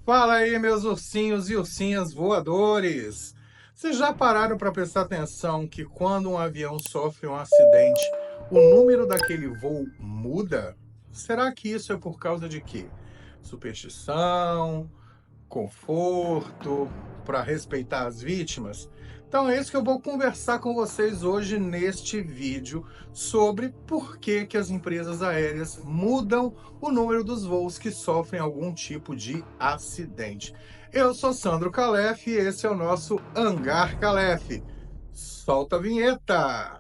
Fala aí, meus ursinhos e ursinhas voadores! Vocês já pararam para prestar atenção que quando um avião sofre um acidente, o número daquele voo muda? Será que isso é por causa de quê? Superstição, conforto, para respeitar as vítimas? Então é isso que eu vou conversar com vocês hoje neste vídeo sobre por que as empresas aéreas mudam o número dos voos que sofrem algum tipo de acidente. Eu sou Sandro Calef e esse é o nosso Hangar Calef. Solta a vinheta!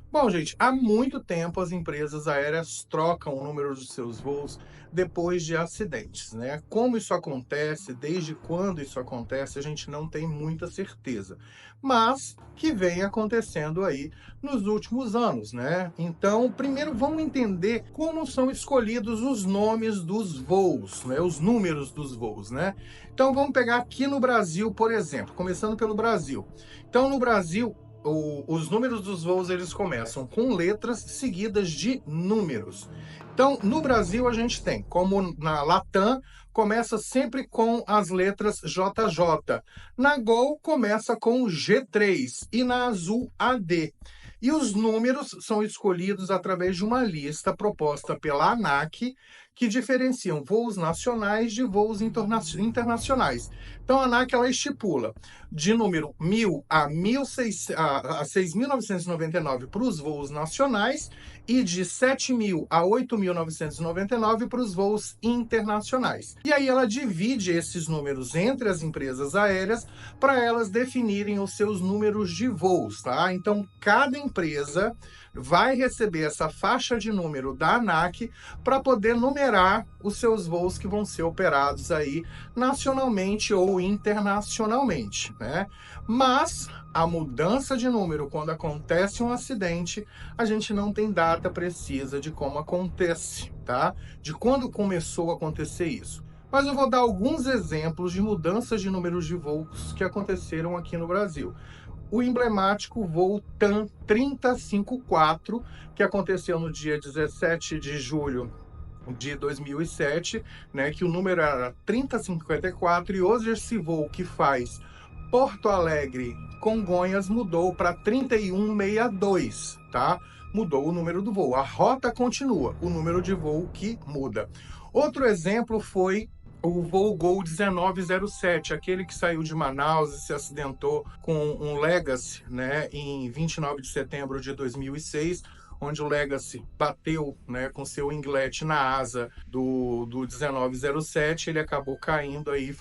Bom, gente, há muito tempo as empresas aéreas trocam o número dos seus voos depois de acidentes, né? Como isso acontece, desde quando isso acontece, a gente não tem muita certeza, mas que vem acontecendo aí nos últimos anos, né? Então, primeiro vamos entender como são escolhidos os nomes dos voos, né? Os números dos voos, né? Então, vamos pegar aqui no Brasil, por exemplo, começando pelo Brasil. Então, no Brasil, os números dos voos eles começam com letras seguidas de números. Então, no Brasil a gente tem, como na Latam, começa sempre com as letras JJ. Na Gol começa com G3 e na Azul AD. E os números são escolhidos através de uma lista proposta pela ANAC, que diferenciam voos nacionais de voos internacionais. Então, a ANAC ela estipula de número 1000 a 6.999 para os voos nacionais e de 7.000 a 8.999 para os voos internacionais. E aí ela divide esses números entre as empresas aéreas para elas definirem os seus números de voos, tá? Então, cada empresa vai receber essa faixa de número da ANAC para poder numerar os seus voos que vão ser operados aí nacionalmente ou internacionalmente, né? Mas a mudança de número quando acontece um acidente, a gente não tem data precisa de como acontece, tá? De quando começou a acontecer isso. Mas eu vou dar alguns exemplos de mudanças de números de voos que aconteceram aqui no Brasil. O emblemático voo TAM 3054, que aconteceu no dia 17 de julho de 2007, né, que o número era 3054, e hoje esse voo que faz Porto Alegre, Congonhas, mudou para 3162, tá? Mudou o número do voo. A rota continua, o número de voo que muda. Outro exemplo foi o voo Gol 1907, aquele que saiu de Manaus e se acidentou com um Legacy, né, em 29 de setembro de 2006, onde o Legacy bateu, né, com seu inglete na asa do 1907, ele acabou caindo aí,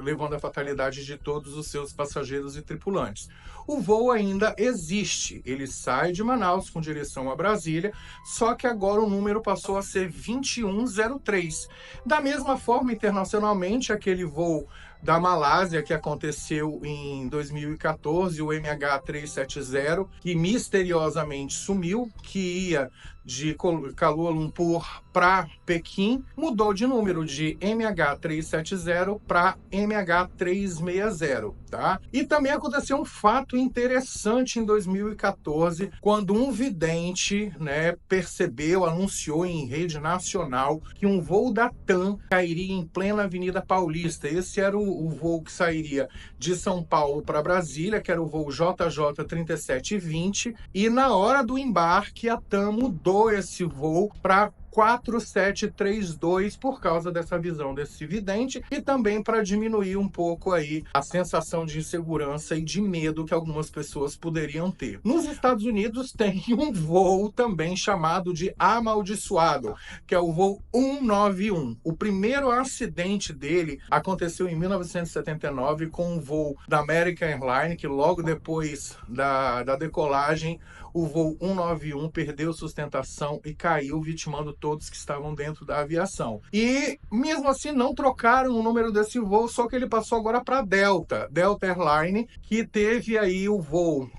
levando a fatalidade de todos os seus passageiros e tripulantes. O voo ainda existe, ele sai de Manaus com direção a Brasília, só que agora o número passou a ser 2103. Da mesma forma, internacionalmente, aquele voo da Malásia que aconteceu em 2014, o MH370, que misteriosamente sumiu, que ia de Kuala Lumpur para Pequim, mudou de número de MH370 para MH360, tá? E também aconteceu um fato interessante em 2014, quando um vidente, né, percebeu, anunciou em rede nacional que um voo da TAM cairia em plena Avenida Paulista. Esse era o voo que sairia de São Paulo para Brasília, que era o voo JJ 3720, e na hora do embarque a TAM mudou esse voo para 4732 por causa dessa visão desse vidente e também para diminuir um pouco aí a sensação de insegurança e de medo que algumas pessoas poderiam ter. Nos Estados Unidos tem um voo também chamado de amaldiçoado, que é o voo 191. O primeiro acidente dele aconteceu em 1979 com um voo da American Airlines, que logo depois da decolagem o voo 191 perdeu sustentação e caiu, vitimando todos que estavam dentro da aviação. E, mesmo assim, não trocaram o número desse voo, só que ele passou agora para Delta Airlines, que teve aí o voo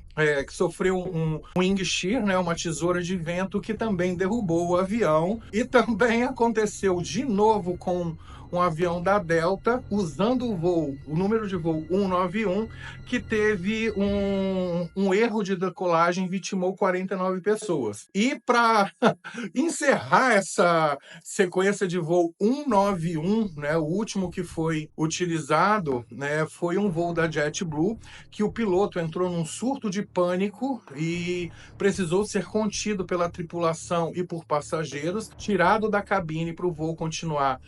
que sofreu um wing shear, né, uma tesoura de vento que também derrubou o avião. E também aconteceu de novo com um avião da Delta usando o número de voo 191, que teve um erro de decolagem e vitimou 49 pessoas. E para encerrar essa sequência de voo 191, né, o último que foi utilizado, né, foi um voo da JetBlue, que o piloto entrou num surto de pânico e precisou ser contido pela tripulação e por passageiros, tirado da cabine para o voo continuar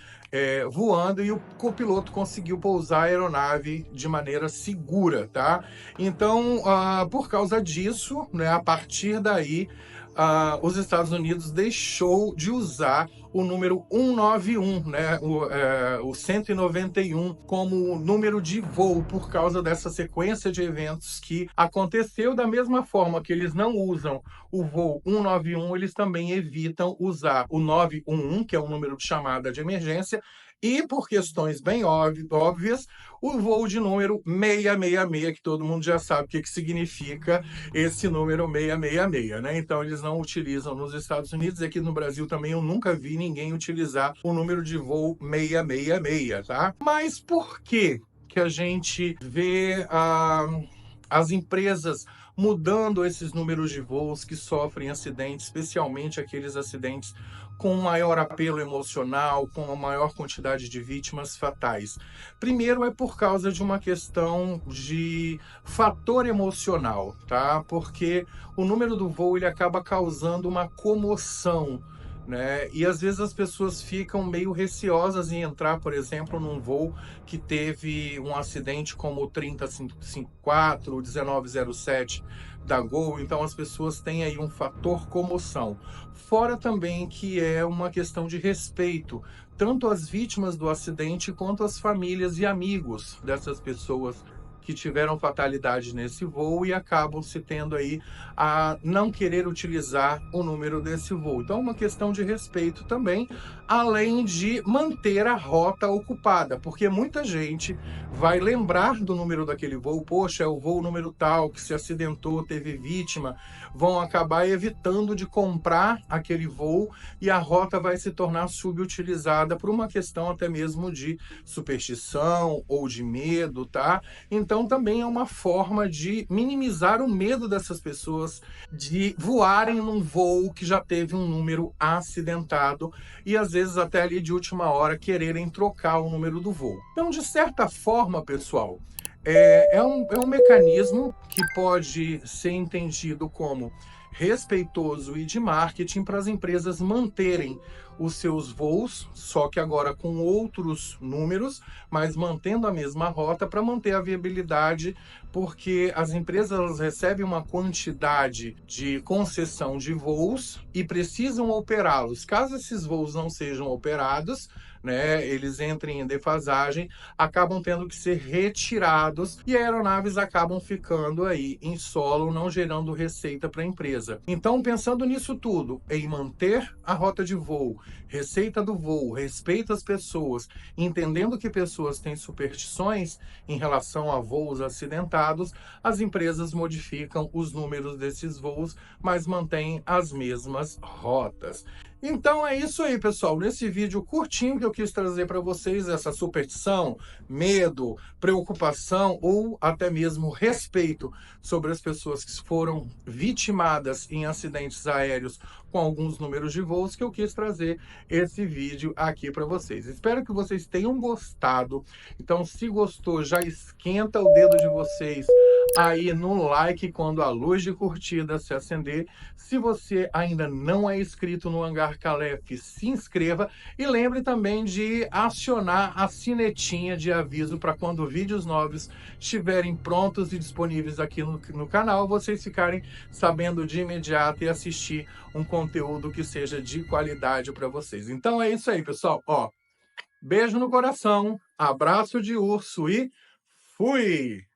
voando, e o copiloto conseguiu pousar a aeronave de maneira segura, tá? Então, por causa disso, né, a partir daí, os Estados Unidos deixou de usar o número 191, né, o 191, como número de voo por causa dessa sequência de eventos que aconteceu. Da mesma forma que eles não usam o voo 191, eles também evitam usar o 911, que é o número de chamada de emergência, e, por questões bem óbvias, o voo de número 666, que todo mundo já sabe o que significa esse número 666, né? Então, eles não utilizam nos Estados Unidos. Aqui no Brasil também eu nunca vi ninguém utilizar o número de voo 666, tá? Mas por que a gente vê as empresas mudando esses números de voos que sofrem acidentes, especialmente aqueles acidentes com maior apelo emocional, com uma maior quantidade de vítimas fatais? Primeiro, é por causa de uma questão de fator emocional, tá? Porque o número do voo ele acaba causando uma comoção, né? E às vezes as pessoas ficam meio receosas em entrar, por exemplo, num voo que teve um acidente como o 3054, o 1907 da Gol. Então as pessoas têm aí um fator comoção. Fora também que é uma questão de respeito, tanto às vítimas do acidente quanto às famílias e amigos dessas pessoas que tiveram fatalidade nesse voo e acabam se tendo aí a não querer utilizar o número desse voo. Então, é uma questão de respeito também, além de manter a rota ocupada, porque muita gente vai lembrar do número daquele voo. Poxa, é o voo número tal que se acidentou, teve vítima, vão acabar evitando de comprar aquele voo e a rota vai se tornar subutilizada por uma questão até mesmo de superstição ou de medo, tá? Então, também é uma forma de minimizar o medo dessas pessoas de voarem num voo que já teve um número acidentado e, às vezes, até ali de última hora, quererem trocar o número do voo. Então, de certa forma, pessoal, é um mecanismo que pode ser entendido como respeitoso e de marketing para as empresas manterem os seus voos, só que agora com outros números, mas mantendo a mesma rota para manter a viabilidade, porque as empresas elas recebem uma quantidade de concessão de voos e precisam operá-los. Caso esses voos não sejam operados, né, eles entrem em defasagem, acabam tendo que ser retirados e aeronaves acabam ficando aí em solo, não gerando receita para a empresa. Então, pensando nisso tudo, em manter a rota de voo, receita do voo, respeito às pessoas, entendendo que pessoas têm superstições em relação a voos acidentados, as empresas modificam os números desses voos, mas mantêm as mesmas rotas. Então é isso aí, pessoal. Nesse vídeo curtinho que eu quis trazer para vocês essa superstição, medo, preocupação ou até mesmo respeito sobre as pessoas que foram vitimadas em acidentes aéreos com alguns números de voos, que eu quis trazer esse vídeo aqui para vocês. Espero que vocês tenham gostado. Então, se gostou, já esquenta o dedo de vocês aí no like quando a luz de curtida se acender. Se você ainda não é inscrito no Hangar Calef, se inscreva e lembre também de acionar a sinetinha de aviso para quando vídeos novos estiverem prontos e disponíveis aqui no canal, vocês ficarem sabendo de imediato e assistir um conteúdo que seja de qualidade para vocês. Então é isso aí, pessoal. Ó, beijo no coração, abraço de urso e fui!